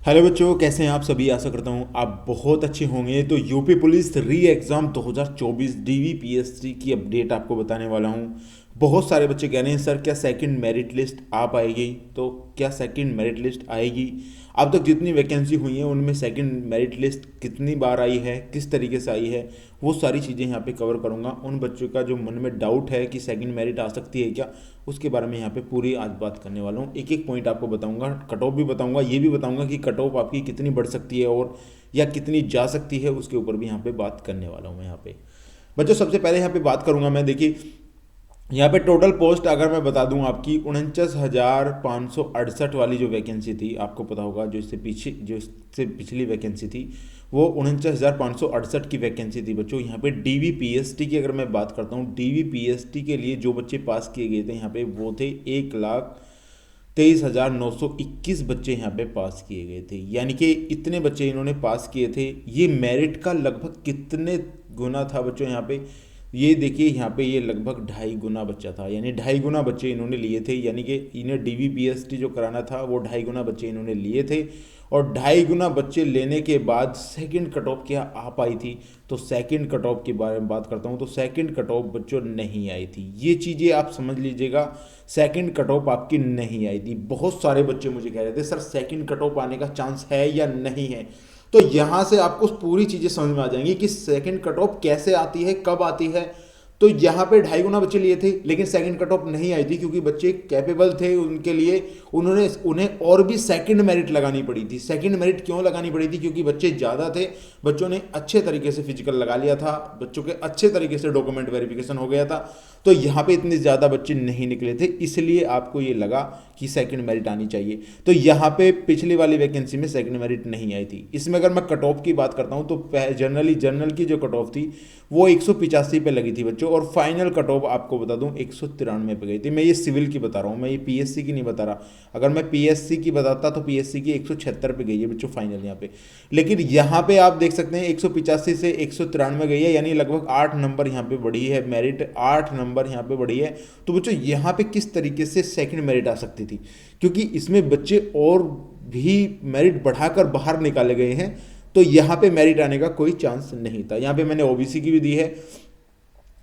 Hello बच्चों, कैसे हैं आप सभी। आशा करता हूँ आप बहुत अच्छे होंगे। तो यूपी पुलिस री एग्ज़ाम 2024 डीवीपीएससी की अपडेट आपको बताने वाला हूँ। बहुत सारे बच्चे कह रहे हैं सर क्या सेकंड मेरिट लिस्ट आ पाएगी। तो क्या सेकंड मेरिट लिस्ट आएगी? अब तक जितनी वैकेंसी हुई हैं उनमें सेकंड मेरिट लिस्ट कितनी बार आई है, किस तरीके से आई है, वो सारी चीज़ें यहाँ पे कवर करूँगा। उन बच्चों का जो मन में डाउट है कि सेकंड मेरिट आ सकती है क्या, उसके बारे में यहाँ पे पूरी आज बात करने वाला हूँ। एक एक पॉइंट आपको बताऊँगा, कट ऑफ भी बताऊँगा, ये भी बताऊँगा कि कट ऑफ आपकी कितनी बढ़ सकती है और या कितनी जा सकती है, उसके ऊपर भी यहाँ पे बात करने वाला हूँ मैं यहाँ पे। बच्चों सबसे पहले यहाँ पे बात करूँगा मैं, देखिए यहाँ पे टोटल पोस्ट अगर मैं बता दूं आपकी 49,568 वाली जो वैकेंसी थी, आपको पता होगा जो इससे पिछली वैकेंसी थी वो 49,568 की वैकेंसी थी बच्चों। यहाँ पे डीवीपीएसटी की अगर मैं बात करता हूँ, डीवीपीएसटी के लिए जो बच्चे पास किए गए थे यहाँ पे वो थे 1,23,921 बच्चे यहाँ पे पास किए गए थे। यानी कि इतने बच्चे इन्होंने पास किए थे। ये मेरिट का लगभग कितने गुना था बच्चों यहाँ पे, ये देखिए यहाँ पे ये लगभग 2.5 गुना बच्चा था, यानी 2.5 गुना बच्चे इन्होंने लिए थे। यानी कि इन्हें डीवीपीएसटी जो कराना था वो 2.5 गुना बच्चे इन्होंने लिए थे। और 2.5 गुना बच्चे लेने के बाद सेकंड कट ऑफ क्या आ पाई थी, तो सेकंड कट ऑफ के बारे में बात करता हूँ। तो सेकंड कट ऑफ बच्चों नहीं आई थी, ये चीज़ें आप समझ लीजिएगा। सेकंड कट ऑफ आपकी नहीं आई थी। बहुत सारे बच्चे मुझे कह रहे थे सर सेकंड कट ऑफ आने का चांस है या नहीं है। तो यहाँ से आपको पूरी चीज़ें समझ में आ जाएंगी कि सेकंड कट ऑफ कैसे आती है, कब आती है। तो यहाँ पे 2.5 गुना बच्चे लिए थे लेकिन सेकंड कट ऑफ नहीं आई थी, क्योंकि बच्चे कैपेबल थे। उनके लिए उन्हें और भी सेकंड मेरिट लगानी पड़ी थी। सेकंड मेरिट क्यों लगानी पड़ी थी? क्योंकि बच्चे ज़्यादा थे, बच्चों ने अच्छे तरीके से फिजिकल लगा लिया था, बच्चों के अच्छे तरीके से डॉक्यूमेंट वेरिफिकेशन हो गया था। तो यहाँ पे इतने ज़्यादा बच्चे नहीं निकले थे, इसलिए आपको ये लगा कि सेकंड मेरिट आनी चाहिए। तो यहाँ पे पिछली वाली वैकेंसी में सेकंड मेरिट नहीं आई थी। इसमें अगर मैं कट ऑफ की बात करता हूँ तो जनरल की जो कट ऑफ थी वो 185 पे लगी थी बच्चों, और फाइनल कट ऑफ आपको बता दूं 193 पे गई थी। मैं ये सिविल की बता रहा हूँ, मैं ये पीएससी की नहीं बता रहा। अगर मैं पीएससी की बताता तो पीएससी की 176 पे गई है बच्चों फाइनल यहाँ पे। लेकिन यहाँ पे आप देख सकते हैं 185 से 193 गई है, यानी लगभग 8 नंबर यहाँ पे बढ़ी है मेरिट, 8 नंबर यहाँ पे बढ़ी है। तो बच्चों यहाँ पे किस तरीके से सेकंड मेरिट आ सकती थी, क्योंकि इसमें बच्चे और भी मेरिट बढ़ाकर बाहर निकाले गए हैं। तो यहाँ पे मेरिट आने का कोई चांस नहीं था। यहाँ पे मैंने ओबीसी की भी दी है,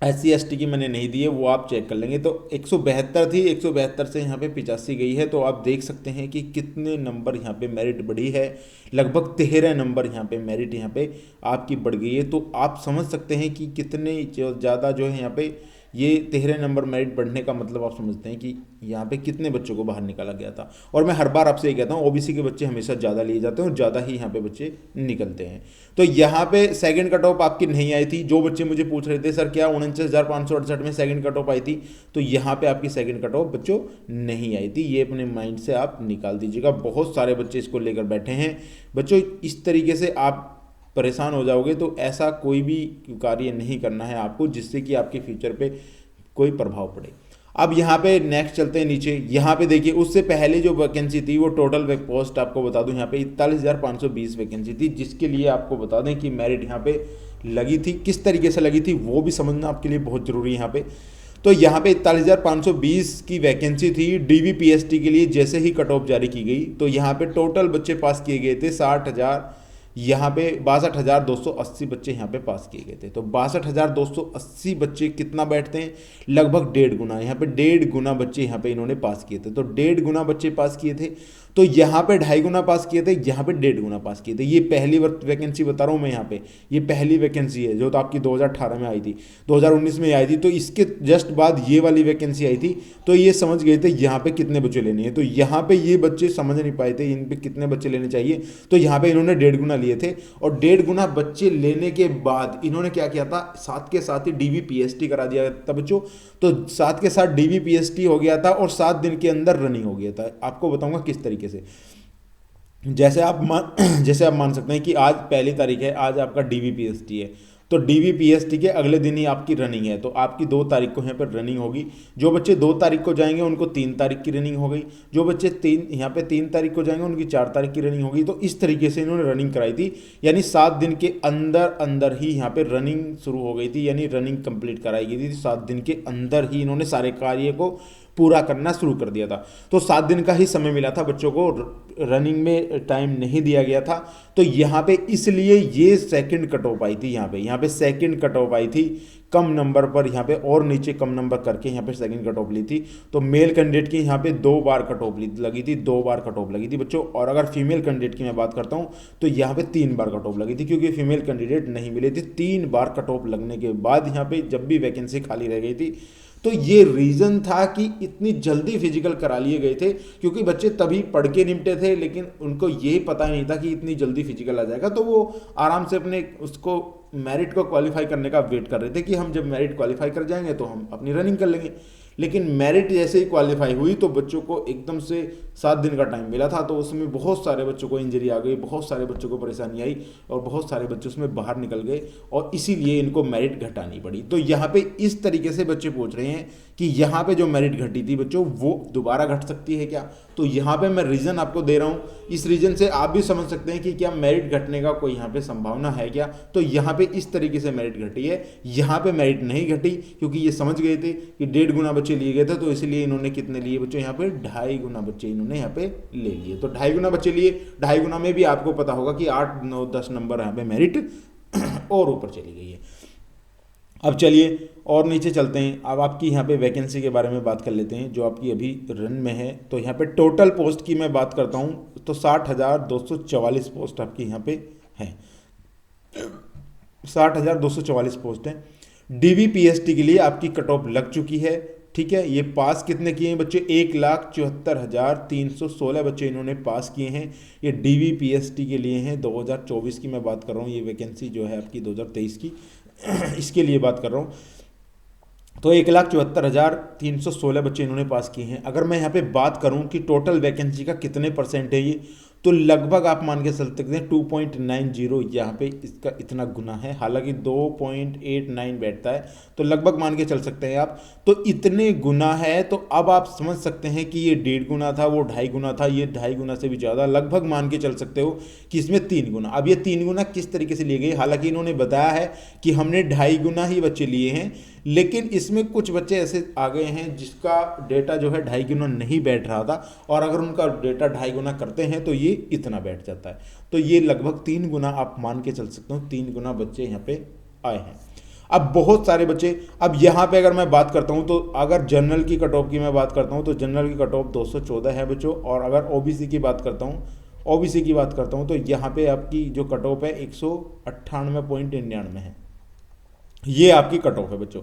SC ST की मैंने नहीं दी है, वो आप चेक कर लेंगे। तो 172 थी, 172 से यहाँ पे 85 गई है। तो आप देख सकते हैं कि कितने नंबर यहाँ पे मेरिट बढ़ी है। लगभग 13 नंबर यहाँ पे मेरिट यहाँ पे आपकी बढ़ गई है। तो आप समझ सकते हैं कि कितने ज़्यादा जो है यहाँ पे ये 13 नंबर मेरिट बढ़ने का मतलब आप समझते हैं कि यहाँ पे कितने बच्चों को बाहर निकाला गया था। और मैं हर बार आपसे ये कहता हूँ ओबीसी के बच्चे हमेशा ज़्यादा लिए जाते हैं और ज़्यादा ही यहाँ पे बच्चे निकलते हैं। तो यहाँ पे सेकंड कट ऑफ आपकी नहीं आई थी। जो बच्चे मुझे पूछ रहे थे सर क्या 49,568 में सेकंड कट ऑफ आई थी, तो यहाँ पे आपकी सेकंड कट ऑफ बच्चों नहीं आई थी। ये अपने माइंड से आप निकाल दीजिएगा। बहुत सारे बच्चे इसको लेकर बैठे हैं बच्चों। इस तरीके से आप परेशान हो जाओगे, तो ऐसा कोई भी कार्य नहीं करना है आपको जिससे कि आपके फ्यूचर पे कोई प्रभाव पड़े। अब यहाँ पे नेक्स्ट चलते हैं नीचे। यहाँ पे देखिए उससे पहले जो वैकेंसी थी वो टोटल पोस्ट आपको बता दूं यहाँ पे 41,520 वैकेंसी थी, जिसके लिए आपको बता दें कि मेरिट यहाँ पे लगी थी। किस तरीके से लगी थी वो भी समझना आपके लिए बहुत ज़रूरी है यहाँ पे। तो यहाँ पे 41,520 की वैकेंसी थी डीवीपीएसटी के लिए। जैसे ही कट ऑफ जारी की गई तो यहाँ पे टोटल बच्चे पास किए गए थे 60,000, यहाँ पे 62,280 बच्चे यहाँ पे पास किए गए थे। तो 62,280 बच्चे कितना बैठते हैं, लगभग 1.5 गुना। यहाँ पे 1.5 गुना बच्चे यहाँ पे इन्होंने पास किए थे। तो 1.5 गुना बच्चे पास किए थे। तो यहाँ पे 2.5 गुना पास किए थे, यहाँ पे 1.5 गुना पास किए थे। ये पहली वैकेंसी बता रहा हूँ मैं यहाँ पे, ये पहली वैकेंसी है जो तो आपकी 2018 में आई थी, 2019 में आई थी। तो इसके जस्ट बाद ये वाली वैकेंसी आई थी। तो ये समझ गए थे यहाँ पे कितने बच्चे लेने हैं। तो यहाँ पे ये बच्चे समझ नहीं पाए थे इन पे कितने बच्चे लेने चाहिए। तो यहाँ पे इन्होंने 1.5 गुना लिए थे, और 1.5 गुना बच्चे लेने के बाद इन्होंने क्या किया था, साथ के साथ ही डीवीपीएसटी करा दिया था बच्चों। तो साथ के साथ डीवीपीएसटी हो गया था और 7 दिन के अंदर रनिंग हो गया था। आपको बताऊंगा किस तरीके से। जैसे आप मान सकते हैं कि आज पहली तारीख है, आज आपका डीवीपीएसटी है। तो डीवीपीएसटी के अगले दिन ही आपकी रनिंग है। तो आपकी 2 तारीख को यहाँ पर रनिंग होगी। जो बच्चे 2 तारीख को जाएंगे उनको 3 तारीख की रनिंग हो गई। जो बच्चे यहाँ पे 3 तारीख को जाएंगे उनकी 4 तारीख की रनिंग होगी। तो इस तरीके से इन्होंने रनिंग कराई थी, यानी 7 दिन के अंदर अंदर ही यहाँ पे रनिंग शुरू हो गई थी, यानी रनिंग कंप्लीट कराई गई थी। 7 दिन के अंदर ही इन्होंने सारे कार्य को पूरा करना शुरू कर दिया था। तो 7 दिन का ही समय मिला था बच्चों को, रनिंग में टाइम नहीं दिया गया था। तो यहाँ पे इसलिए ये सेकंड कट ऑफ आई थी, यहाँ पे सेकंड कट ऑफ आई थी कम नंबर पर, यहाँ पे और नीचे कम नंबर करके यहाँ पे सेकंड कट ऑफ ली थी। तो मेल कैंडिडेट की यहाँ पे 2 बार कट ऑफ लगी थी, 2 बार कट ऑफ लगी थी बच्चों। और अगर फीमेल कैंडिडेट की मैं बात करता हूँ तो यहाँ पे 3 बार कट ऑफ लगी थी, क्योंकि फीमेल कैंडिडेट नहीं मिले थे। 3 बार कट ऑफ लगने के बाद यहाँ पे जब भी वैकेंसी खाली रह गई थी, तो ये रीज़न था कि इतनी जल्दी फिजिकल करा लिए गए थे, क्योंकि बच्चे तभी पढ़ के निपटे थे, लेकिन उनको यही पता नहीं था कि इतनी जल्दी फिजिकल आ जाएगा। तो वो आराम से अपने उसको मेरिट को क्वालिफाई करने का वेट कर रहे थे कि हम जब मेरिट क्वालिफाई कर जाएंगे तो हम अपनी रनिंग कर लेंगे। लेकिन मेरिट जैसे ही क्वालिफाई हुई तो बच्चों को एकदम से 7 दिन का टाइम मिला था, तो उसमें बहुत सारे बच्चों को इंजरी आ गई, बहुत सारे बच्चों को परेशानी आई और बहुत सारे बच्चे उसमें बाहर निकल गए, और इसीलिए इनको मेरिट घटानी पड़ी। तो यहाँ पे इस तरीके से बच्चे पूछ रहे हैं कि यहाँ पे जो मेरिट घटी थी बच्चों वो दोबारा घट सकती है क्या। तो यहाँ पे मैं रीज़न आपको दे रहा हूँ, इस रीज़न से आप भी समझ सकते हैं कि क्या मेरिट घटने का कोई यहाँ पे संभावना है क्या। तो यहाँ पे इस तरीके से मेरिट घटी है, यहाँ पे मेरिट नहीं घटी, क्योंकि ये समझ गए थे कि 1.5 गुना बच्चे लिए गए थे, तो इसलिए इन्होंने कितने लिए बच्चों, यहाँ पे 2.5 गुना बच्चे इन्होंने यहाँ पे ले लिए। तो 2.5 गुना बच्चे लिए, 2.5 गुना में भी आपको पता होगा कि 8, 9, 10 नंबर यहाँ पे मेरिट और ऊपर चली गई है। अब चलिए और नीचे चलते हैं। अब आपकी यहाँ पे वैकेंसी के बारे में बात कर लेते हैं जो आपकी अभी रन में है। तो यहाँ पे टोटल पोस्ट की मैं बात करता हूँ तो 60,244 पोस्ट आपकी यहाँ पे है, 60,244 पोस्ट है। DVPST के लिए आपकी कट ऑफ लग चुकी है, ठीक है। ये पास कितने किए हैं बच्चे, 1,74,316 बच्चे इन्होंने पास किए हैं। ये DVPST के लिए हैं, 2024 की मैं बात कर रहा हूँ, ये वैकेंसी जो है आपकी 2023 की इसके लिए बात कर रहा हूँ। तो 1,74,316 बच्चे इन्होंने पास किए हैं। अगर मैं यहाँ पे बात करूँ कि टोटल वैकेंसी का कितने परसेंट है ये, तो लगभग आप मान के चल सकते हैं 2.90 यहाँ पे इसका इतना गुना है, हालांकि 2.89 बैठता है, तो लगभग मान के चल सकते हैं आप। तो इतने गुना है, तो अब आप समझ सकते हैं कि ये 1.5 गुना था, वो 2.5 गुना था, ये 2.5 गुना से भी ज़्यादा, लगभग मान के चल सकते हो कि इसमें 3 गुना। अब ये 3 गुना किस तरीके से लिए गए, हालांकि इन्होंने बताया है कि हमने 2.5 गुना ही बच्चे लिए हैं, लेकिन इसमें कुछ बच्चे ऐसे आ गए हैं जिसका डेटा जो है 2.5 गुना नहीं बैठ रहा था, और अगर उनका डेटा 2.5 गुना करते हैं तो ये इतना बैठ जाता है। तो ये लगभग 3 गुना आप मान के चल सकते हो, 3 गुना बच्चे यहाँ पे आए हैं। अब बहुत सारे बच्चे, अब यहाँ पे अगर मैं बात करता हूँ तो अगर जनरल की कट ऑफ की मैं बात करता हूँ तो जनरल की कट ऑफ 214 है बच्चों, और अगर ओबीसी की बात करता हूँ तो यहाँ पे आपकी जो कट ऑफ है 198.99 है, ये आपकी कट ऑफ है बच्चों।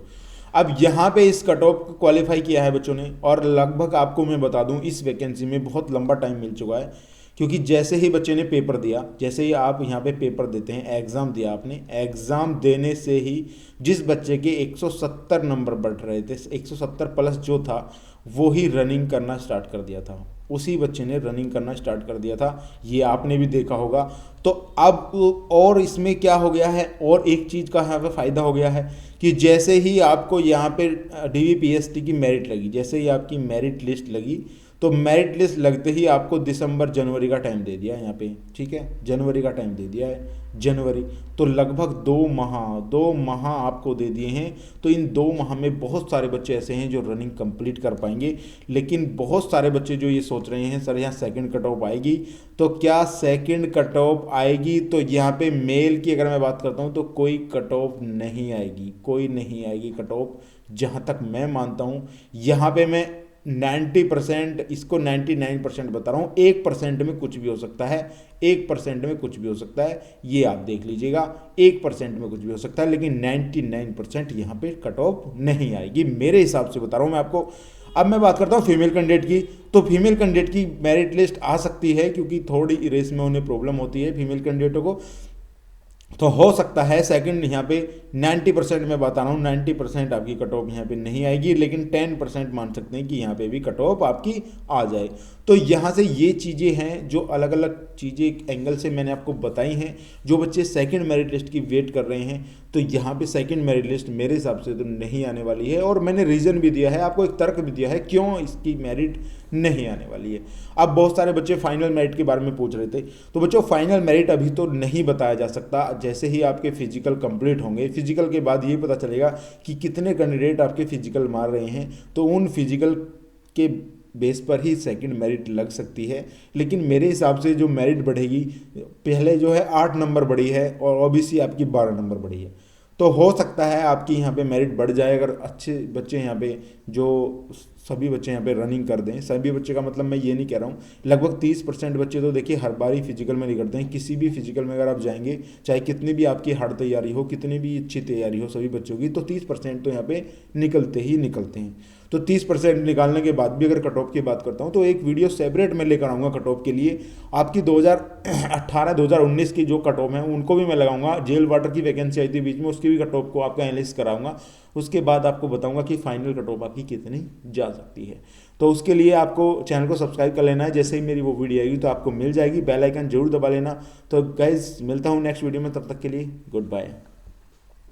अब यहाँ पे इस कट ऑफ को क्वालिफाई किया है बच्चों ने, और लगभग आपको मैं बता दूं इस वैकेंसी में बहुत लंबा टाइम मिल चुका है, क्योंकि जैसे ही बच्चे ने पेपर दिया, जैसे ही आप यहाँ पे पेपर देते हैं, एग्ज़ाम दिया आपने, एग्ज़ाम देने से ही जिस बच्चे के 170 नंबर बढ़ रहे थे, 170 प्लस जो था, वो ही रनिंग करना स्टार्ट कर दिया था, उसी बच्चे ने रनिंग करना स्टार्ट कर दिया था, ये आपने भी देखा होगा। तो अब और इसमें क्या हो गया है, और एक चीज़ का यहाँ पे फ़ायदा हो गया है कि जैसे ही आपको यहाँ पे DVPST की मेरिट लगी, जैसे ही आपकी मेरिट लिस्ट लगी, तो मेरिट लिस्ट लगते ही आपको दिसंबर जनवरी का टाइम दे दिया है यहाँ पे, ठीक है, जनवरी का टाइम दे दिया है, जनवरी। तो लगभग 2 माह आपको दे दिए हैं। तो इन 2 माह में बहुत सारे बच्चे ऐसे हैं जो रनिंग कंप्लीट कर पाएंगे, लेकिन बहुत सारे बच्चे जो ये सोच रहे हैं सर यहाँ सेकंड कट ऑफ आएगी, तो क्या सेकंड कट ऑफ आएगी, तो यहाँ पे मेल की अगर मैं बात करता हूँ तो कोई कट ऑफ नहीं आएगी, कोई नहीं आएगी कट ऑफ, जहाँ तक मैं मानता हूँ। यहाँ पे मैं 90%, इसको 99% बता रहा हूँ, 1% में कुछ भी हो सकता है, 1% में कुछ भी हो सकता है, ये आप देख लीजिएगा, 1% में कुछ भी हो सकता है, लेकिन 99% यहाँ पे कट ऑफ नहीं आएगी, मेरे हिसाब से बता रहा हूँ मैं आपको। अब मैं बात करता हूँ फीमेल कैंडिडेट की, तो फीमेल कैंडिडेट की मेरिट लिस्ट आ सकती है, क्योंकि थोड़ी रेस में उन्हें प्रॉब्लम होती है फीमेल कैंडिडेटों को, तो हो सकता है सेकंड यहाँ पे 90% में बता रहा हूँ, 90% आपकी कट ऑफ यहाँ पे नहीं आएगी, लेकिन 10% मान सकते हैं कि यहाँ पे भी कट ऑफ आपकी आ जाए। तो यहाँ से ये चीज़ें हैं जो अलग अलग चीज़ें एंगल से मैंने आपको बताई हैं। जो बच्चे सेकंड मेरिट लिस्ट की वेट कर रहे हैं, तो यहाँ पे सेकंड मेरिट लिस्ट मेरे हिसाब से तो नहीं आने वाली है, और मैंने रीज़न भी दिया है आपको, एक तर्क भी दिया है क्यों इसकी मेरिट नहीं आने वाली है। अब बहुत सारे बच्चे फाइनल मेरिट के बारे में पूछ रहे थे, तो बच्चों फाइनल मेरिट अभी तो नहीं बताया जा सकता, जैसे ही आपके फिजिकल कंप्लीट होंगे, फिजिकल के बाद ये पता चलेगा कि कितने कैंडिडेट आपके फिजिकल मार रहे हैं, तो उन फिजिकल के बेस पर ही सेकंड मेरिट लग सकती है। लेकिन मेरे हिसाब से जो मेरिट बढ़ेगी, पहले जो है 8 नंबर बढ़ी है और ओबीसी आपकी 12 नंबर बढ़ी है, तो हो सकता है आपकी यहाँ पे मेरिट बढ़ जाए अगर अच्छे बच्चे यहाँ पे, जो सभी बच्चे यहाँ पे रनिंग कर दें। सभी बच्चे का मतलब मैं ये नहीं कह रहा हूँ, लगभग 30% बच्चे तो देखिए हर बार ही फिजिकल में नहीं करते हैं। किसी भी फिजिकल में अगर आप जाएंगे, चाहे कितनी भी आपकी हार्ड तैयारी हो, कितनी भी अच्छी तैयारी हो सभी बच्चों की, तो 30% तो यहाँ पे निकलते ही निकलते हैं। तो 30% निकालने के बाद भी अगर कट ऑफ की बात करता हूँ, तो एक वीडियो सेपरेट में लेकर आऊँगा कट ऑफ के लिए। आपकी 2018-2019 की जो कट ऑफ है उनको भी मैं लगाऊंगा। जेल वाटर की वैकेंसी आई थी बीच में, उसकी भी कट ऑफ को आपका एनालिसिस कराऊंगा। उसके बाद आपको बताऊंगा कि फाइनल कट ऑफ आपकी कितनी जा सकती है। तो उसके लिए आपको चैनल को सब्सक्राइब कर लेना है, जैसे ही मेरी वो वीडियो आएगी तो आपको मिल जाएगी। बेल आइकन जरूर दबा लेना। तो गाइज मिलता हूँ नेक्स्ट वीडियो में, तब तक के लिए गुड बाय।